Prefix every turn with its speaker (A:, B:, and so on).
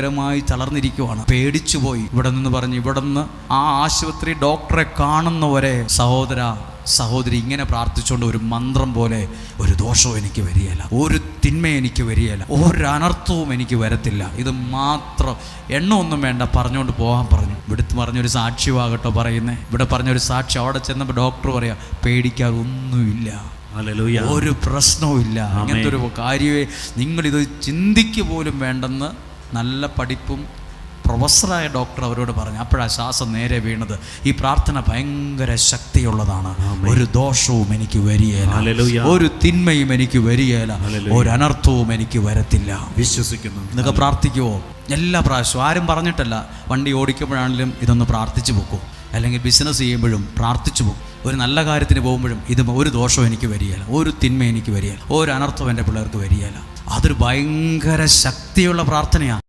A: ഭയങ്കരമായി തളർന്നിരിക്കുവാണ്, പേടിച്ചുപോയി. ഇവിടെ നിന്ന് പറഞ്ഞു, ഇവിടെ നിന്ന് ആ ആശുപത്രി ഡോക്ടറെ കാണുന്നവരെ സഹോദരി ഇങ്ങനെ പ്രാർത്ഥിച്ചുകൊണ്ട് ഒരു മന്ത്രം പോലെ, ഒരു ദോഷവും എനിക്ക് വരികയില്ല, ഒരു തിന്മ എനിക്ക് വരികയില്ല, ഒരനർത്ഥവും എനിക്ക് വരത്തില്ല, ഇത് മാത്രം, എണ്ണമൊന്നും വേണ്ട, പറഞ്ഞുകൊണ്ട് പോകാൻ പറഞ്ഞു. ഇവിടുത്തെ പറഞ്ഞൊരു സാക്ഷ്യമാകട്ടോ പറയുന്നത്. ഇവിടെ പറഞ്ഞൊരു സാക്ഷി, അവിടെ ചെന്നപ്പോൾ ഡോക്ടർ പറയാ, പേടിക്കാറൊന്നുമില്ല, ഒരു പ്രശ്നവും ഇല്ല, അങ്ങനത്തെ ഒരു കാര്യമേ, നിങ്ങളിത് ചിന്തിക്കുക പോലും വേണ്ടെന്ന് നല്ല പഠിപ്പും പ്രൊഫസറായ ഡോക്ടർ അവരോട് പറഞ്ഞു. അപ്പോഴാണ് ശ്വാസം നേരെ വീണത്. ഈ പ്രാർത്ഥന ഭയങ്കര ശക്തിയുള്ളതാണ്. ഒരു ദോഷവും എനിക്ക് വരികയില്ല, ഒരു തിന്മയും എനിക്ക് വരികയില്ല, ഒരു അനർത്ഥവും എനിക്ക് വരത്തില്ല. വിശ്വസിക്കുന്നു. ഇതൊക്കെ പ്രാർത്ഥിക്കുവോ? എല്ലാ പ്രാവശ്യവും, ആരും പറഞ്ഞിട്ടല്ല, വണ്ടി ഓടിക്കുമ്പോഴാണെങ്കിലും ഇതൊന്ന് പ്രാർത്ഥിച്ചു പോക്കും, അല്ലെങ്കിൽ ബിസിനസ് ചെയ്യുമ്പോഴും പ്രാർത്ഥിച്ചു പോകും, ഒരു നല്ല കാര്യത്തിന് പോകുമ്പോഴും ഇത് ഒരു ദോഷവും എനിക്ക് വരികയില്ല, ഒരു തിന്മ എനിക്ക് വരികയില്ല, ഒരു അനർത്ഥവും എൻ്റെ പിള്ളേർക്ക് വരികയില്ല. അതൊരു ഭയങ്കര ശക്തിയുള്ള പ്രാർത്ഥനയാണ്.